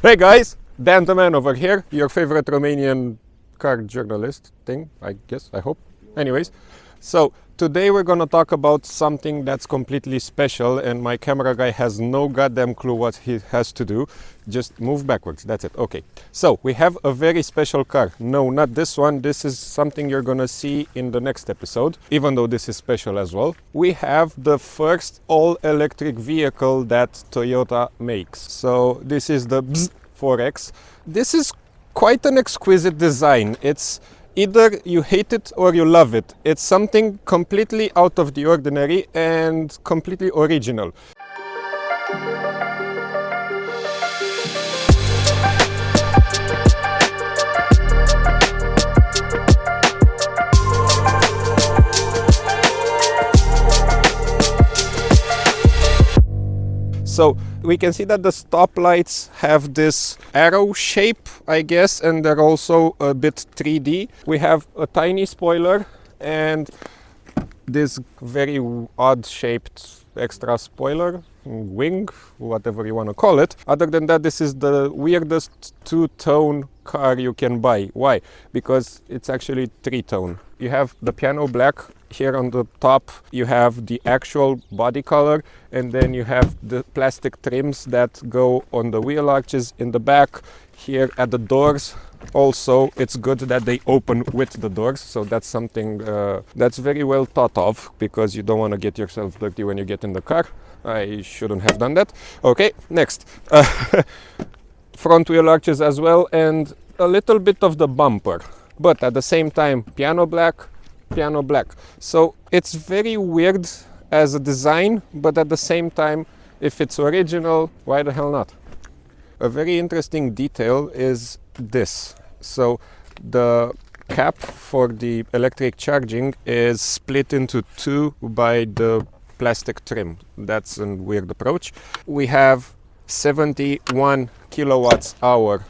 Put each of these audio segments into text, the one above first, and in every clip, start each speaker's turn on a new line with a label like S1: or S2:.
S1: Hey guys, Dan the Man over here, your favorite Romanian car journalist thing, I guess, I hope. Anyways, so today we're gonna talk about something that's completely special and my camera guy has no goddamn clue what he has to do. Just move backwards, that's it. Okay, so we have a very special car. No, not this one. This is something you're gonna see in the next episode, even though this is special as well. We have the first all-electric vehicle that Toyota makes. So this is the BZ4X. This is quite an exquisite design. It's either you hate it or you love it. It's something completely out of the ordinary and completely original. So we can see that the stoplights have this arrow shape, I guess, and they're also a bit 3D. We have a tiny spoiler and this very odd shaped extra spoiler, wing, whatever you want to call it. Other than that, this is the weirdest two-tone car you can buy. Why? Because it's actually three-tone. You have the piano black here on the top, you have the actual body color, and then you have the plastic trims that go on the wheel arches in the back. Here at the doors also, it's good that they open with the doors, so that's something that's very well thought of, because you don't want to get yourself dirty when you get in the car. I shouldn't have done that. Okay, next. Front wheel arches as well, and a little bit of the bumper, but at the same time piano black. So it's very weird as a design, but at the same time, if it's original, why the hell not? A very interesting detail is this. So the cap for the electric charging is split into two by the plastic trim. That's a weird approach. We have 71 kilowatts hour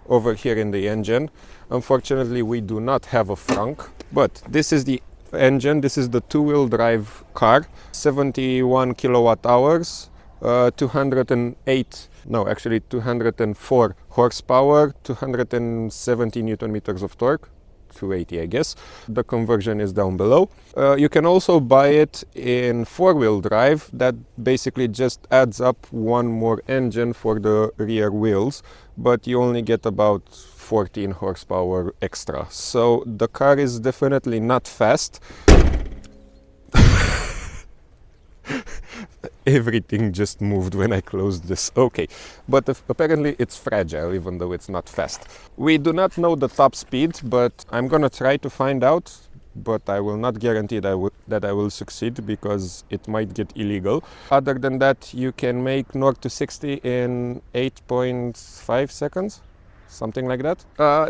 S1: over here in the engine. Unfortunately, we do not have a frunk, but this is the engine. This is the two-wheel drive car, 71 kilowatt hours, 204 horsepower, 270 newton meters of torque, 280 I guess. The conversion is down below. You can also buy it in four-wheel drive. That basically just adds up one more engine for the rear wheels, but you only get about 14 horsepower extra. So the car is definitely not fast. Everything just moved when I closed this. Okay, but apparently it's fragile, even though it's not fast. We do not know the top speed, but I'm gonna try to find out, but I will not guarantee that I will succeed, because it might get illegal. Other than that, you can make north to 60 in 8.5 seconds. Something like that.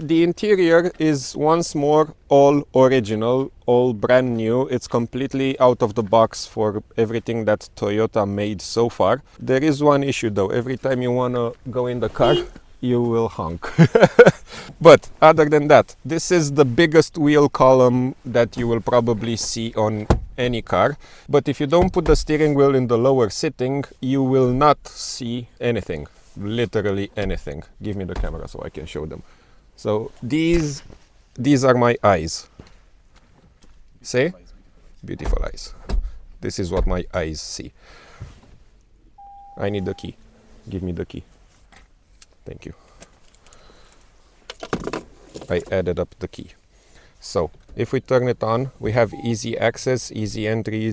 S1: The interior is once more all original, all brand new. It's completely out of the box for everything that Toyota made so far. There is one issue though. Every time you want to go in the car, you will honk. But other than that, this is the biggest wheel column that you will probably see on any car. But if you don't put the steering wheel in the lower sitting, you will not see anything. Literally anything. Give me the camera so I can show them. So these are my eyes. See? Beautiful eyes. This is what my eyes see. I need the key. Give me the key. Thank you. I added up the key. So if we turn it on, we have easy access, easy entry,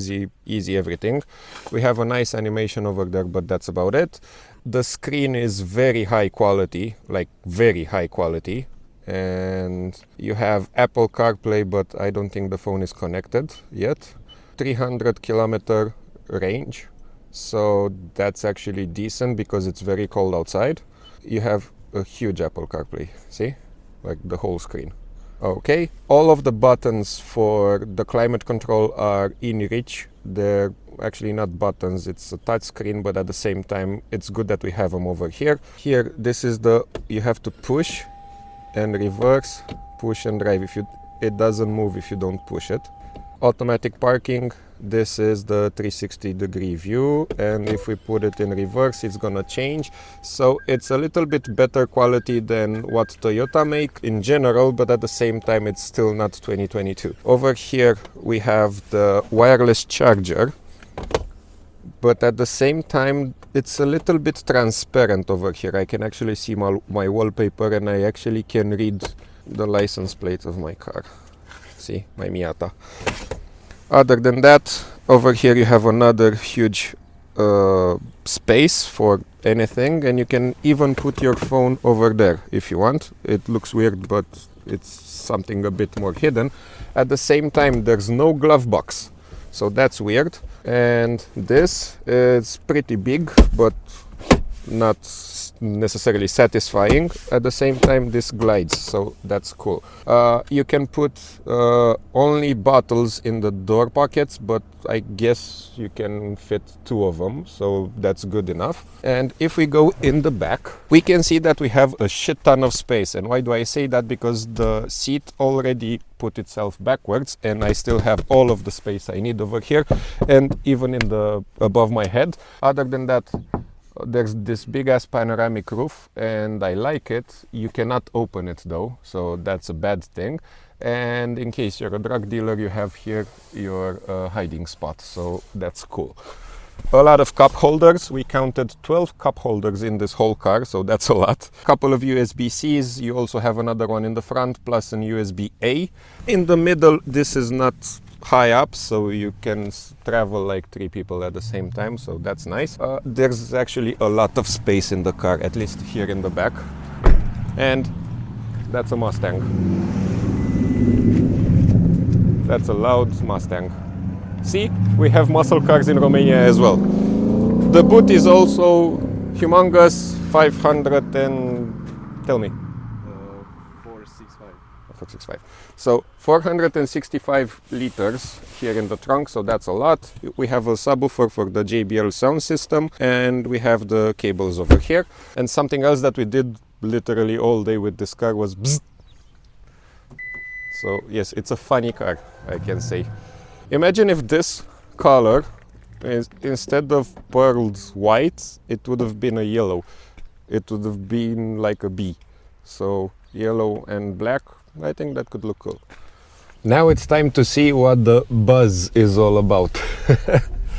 S1: easy everything. We have a nice animation over there, but that's about it. The screen is very high quality, like very high quality. And you have Apple CarPlay, but I don't think the phone is connected yet. 300 kilometer range. So that's actually decent because it's very cold outside. You have a huge Apple CarPlay, see? Like the whole screen. Okay, all of the buttons for the climate control are in reach. They're actually not buttons, it's a touch screen, but at the same time it's good that we have them over here. Here, this is you have to push and reverse, push and drive. It doesn't move if you don't push it. Automatic parking, this is the 360-degree view, and if we put it in reverse, it's gonna change. So it's a little bit better quality than what Toyota make in general, but at the same time, it's still not 2022. Over here, we have the wireless charger, but at the same time, it's a little bit transparent over here. I can actually see my wallpaper, and I actually can read the license plate of my car. See, my Miata. Other than that, over here you have another huge space for anything, and you can even put your phone over there if you want. It looks weird, but it's something a bit more hidden. At the same time, there's no glove box, so that's weird. And this is pretty big, but not necessarily satisfying. At the same time, this glides, so that's cool. You can put only bottles in the door pockets, but I guess you can fit 2 of them, so that's good enough. And if we go in the back, we can see that we have a shit ton of space. And why do I say that? Because the seat already put itself backwards, and I still have all of the space I need over here, and even in the above my head. Other than that, there's this big ass panoramic roof, and I like it. You cannot open it though, so that's a bad thing. And in case you're a drug dealer, you have here your hiding spot, so that's cool. A lot of cup holders. We counted 12 cup holders in this whole car, so that's a lot. Couple of USB-Cs. You also have another one in the front, plus an USB-A. In the middle, this is not high up, so you can travel like 3 people at the same time, so that's nice. There's actually a lot of space in the car, at least here in the back. And that's a Mustang. That's a loud Mustang. See, we have muscle cars in Romania as well. The boot is also humongous, 500 and... tell me. 465. So 465 liters here in the trunk, so that's a lot. We have a subwoofer for the JBL sound system, and we have the cables over here. And something else that we did literally all day with this car was bzzz. So yes, it's a funny car, I can say. Imagine if this color, instead of pearled white, it would have been a yellow. It would have been like a bee. So yellow and black, I think that could look cool. Now it's time to see what the buzz is all about.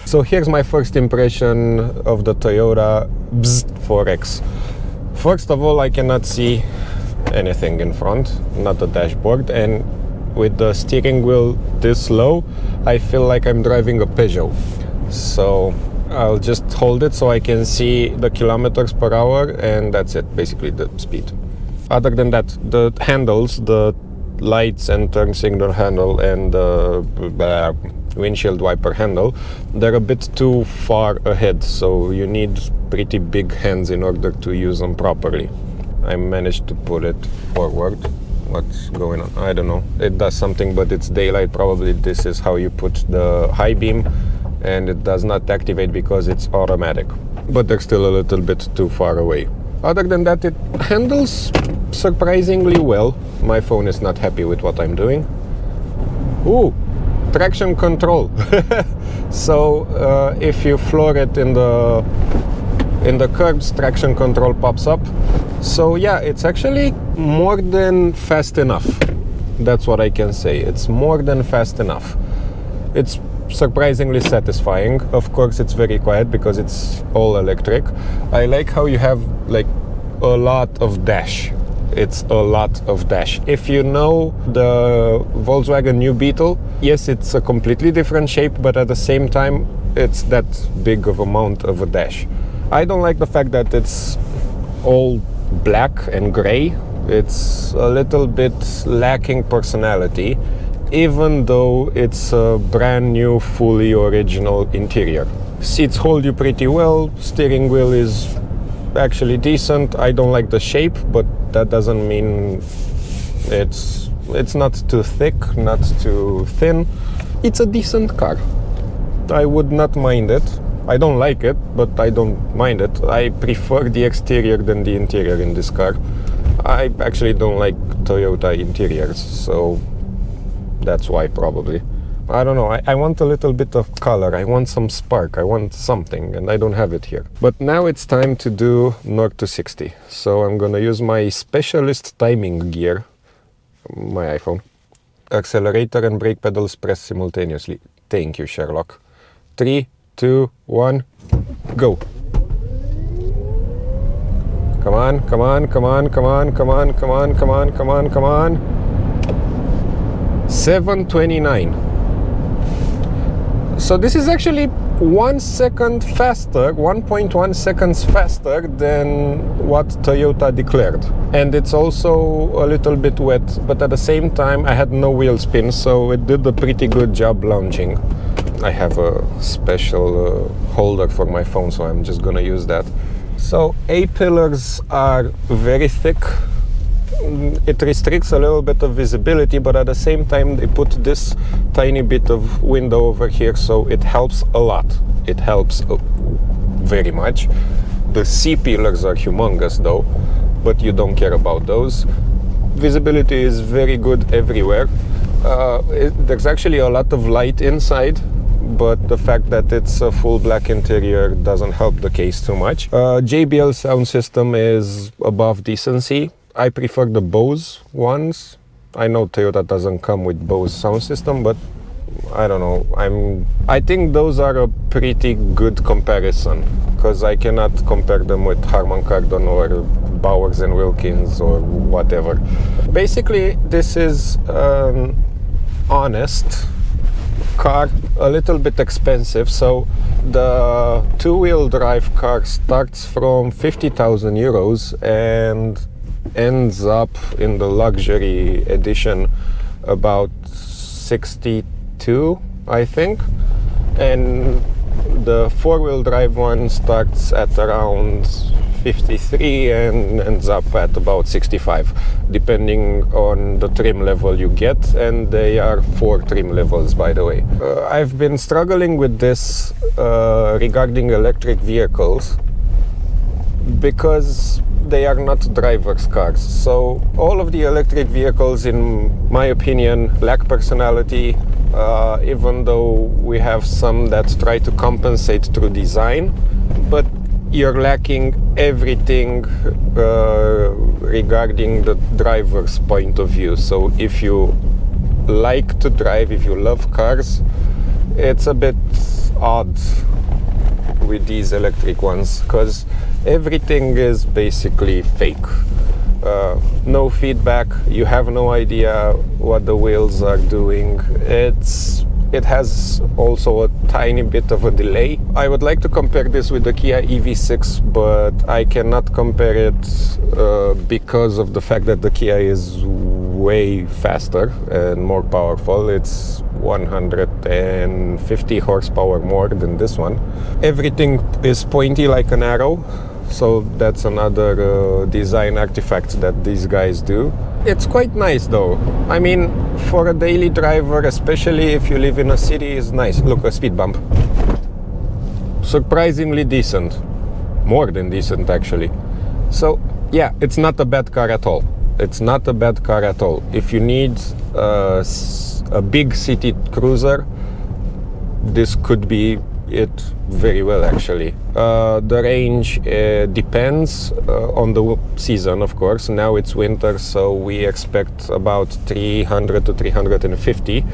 S1: So here's my first impression of the Toyota BZ4X. First of all, I cannot see anything in front, not the dashboard, and with the steering wheel this low, I feel like I'm driving a Peugeot. So I'll just hold it so I can see the kilometers per hour, and that's it, basically the speed. Other than that, the handles, the lights and turn signal handle and the windshield wiper handle, they're a bit too far ahead, so you need pretty big hands in order to use them properly. I managed to put it forward. What's going on? I don't know. It does something, but it's daylight. Probably this is how you put the high beam, and it does not activate because it's automatic. But they're still a little bit too far away. Other than that, it handles surprisingly well. My phone is not happy with what I'm doing. Ooh, traction control. So if you floor it in the curbs, traction control pops up. So yeah, it's actually more than fast enough. That's what I can say. It's more than fast enough. It's surprisingly satisfying. Of course, it's very quiet because it's all electric. I like how you have like a lot of dash. It's a lot of dash. If you know the Volkswagen New Beetle, yes, it's a completely different shape, but at the same time, it's that big of amount of a dash. I don't like the fact that it's all black and gray. It's a little bit lacking personality, even though it's a brand new, fully original interior. Seats hold you pretty well. Steering wheel is actually decent. I don't like the shape, but that doesn't mean it's not too thick, not too thin. It's a decent car. I would not mind it. I don't like it, but I don't mind it. I prefer the exterior than the interior in this car. I actually don't like Toyota interiors, so that's why probably. I don't know, I want a little bit of color, I want some spark, I want something, and I don't have it here. But now it's time to do 0 to 60. So I'm gonna use my specialist timing gear, my iPhone. Accelerator and brake pedals press simultaneously. Thank you, Sherlock. 3, 2, 1, go. Come on, come on, come on, come on, come on, come on, come on, come on, come on. 729. So this is actually 1 second faster, 1.1 seconds faster than what Toyota declared. And it's also a little bit wet, but at the same time I had no wheel spin, so it did a pretty good job launching. I have a special holder for my phone, so I'm just gonna use that. So A-pillars are very thick. It restricts a little bit of visibility, but at the same time they put this tiny bit of window over here, so it helps a lot. It helps very much. The C-pillars are humongous though, but you don't care about those. Visibility is very good everywhere. There's actually a lot of light inside, but the fact that it's a full black interior doesn't help the case too much. JBL sound system is above decency. I prefer the Bose ones. I know Toyota doesn't come with Bose sound system, but I don't know. I think those are a pretty good comparison, because I cannot compare them with Harman Kardon or Bowers and Wilkins or whatever. Basically, this is an honest car, a little bit expensive. So the two-wheel drive car starts from 50,000 euros and ends up in the luxury edition about 62, I think, and the four-wheel drive one starts at around 53 and ends up at about 65, depending on the trim level you get, and they are 4 trim levels, by the way. I've been struggling with this regarding electric vehicles, because they are not drivers' cars. So all of the electric vehicles, in my opinion, lack personality, even though we have some that try to compensate through design, but you're lacking everything regarding the driver's point of view. So if you like to drive, if you love cars, it's a bit odd with these electric ones, because everything is basically fake. No feedback, you have no idea what the wheels are doing. It has also a tiny bit of a delay. I would like to compare this with the Kia EV6, but I cannot compare it because of the fact that the Kia is way faster and more powerful. It's 150 horsepower more than this one. Everything is pointy like an arrow, so that's another design artifact that these guys do. It's quite nice though. I mean, for a daily driver, especially if you live in a city, is nice. Look, a speed bump. Surprisingly decent. More than decent, actually. So, yeah, it's not a bad car at all. It's not a bad car at all. If you need a big city cruiser, this could be it very well, actually. The range depends on the season, of course. Now it's winter, so we expect about 300 to 350.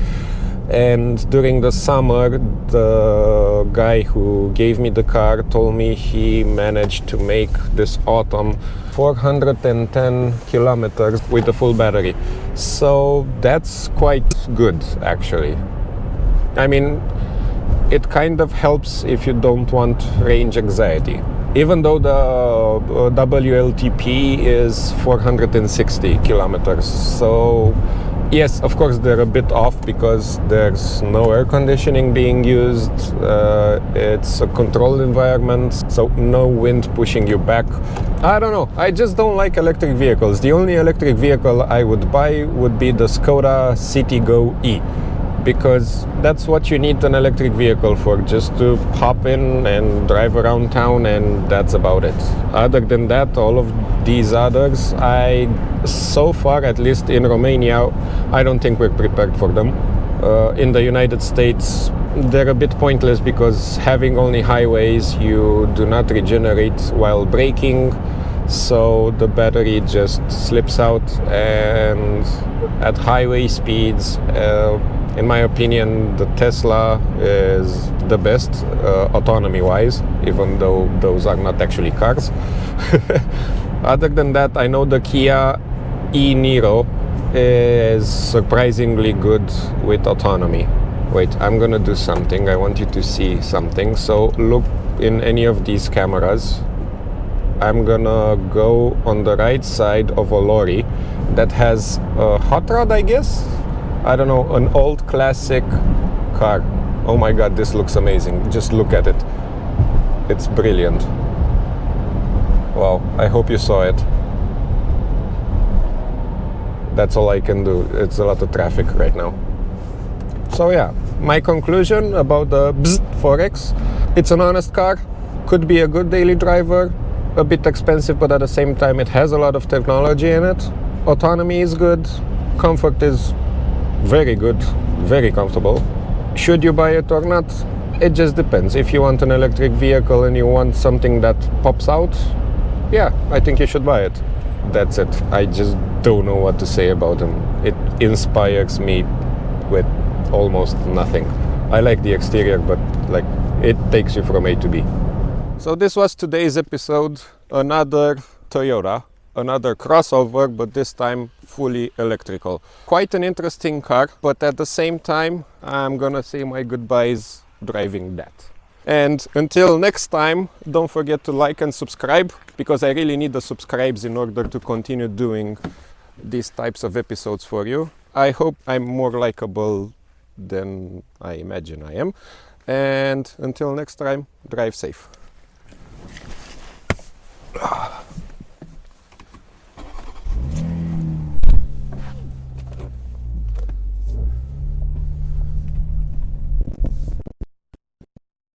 S1: And during the summer, the guy who gave me the car told me he managed to make this autumn 410 kilometers with a full battery. So that's quite good, actually. I mean, it kind of helps if you don't want range anxiety. Even though the WLTP is 460 kilometers. So yes, of course, they're a bit off because there's no air conditioning being used. It's a controlled environment, so no wind pushing you back. I don't know. I just don't like electric vehicles. The only electric vehicle I would buy would be the Skoda Citigo E, because that's what you need an electric vehicle for, just to hop in and drive around town, and that's about it. Other than that, all of these others, so far, at least in Romania, I don't think we're prepared for them. in the United States, they're a bit pointless because having only highways, you do not regenerate while braking, so the battery just slips out, and at highway speeds, in my opinion, the Tesla is the best autonomy-wise, even though those are not actually cars. Other than that, I know the Kia e-Niro is surprisingly good with autonomy. Wait, I'm gonna do something. I want you to see something. So look in any of these cameras. I'm gonna go on the right side of a lorry that has a hot rod, I guess? I don't know, an old classic car. Oh my god, this looks amazing. Just look at it. It's brilliant. Wow, I hope you saw it. That's all I can do. It's a lot of traffic right now. So yeah, my conclusion about the BZ4X. It's an honest car. Could be a good daily driver. A bit expensive, but at the same time it has a lot of technology in it. Autonomy is good. Comfort is very good. Very comfortable. Should you buy it or not? It just depends. If you want an electric vehicle and you want something that pops out, yeah, I think you should buy it. That's it. I just don't know what to say about them. It inspires me with almost nothing. I like the exterior, but like it takes you from A to B. So this was today's episode. Another Toyota, another crossover, but this time fully electrical. Quite an interesting car, but at the same time, I'm gonna say my goodbyes driving that. And until next time, don't forget to like and subscribe, because I really need the subscribes in order to continue doing these types of episodes for you. I hope I'm more likable than I imagine I am. And until next time, drive safe.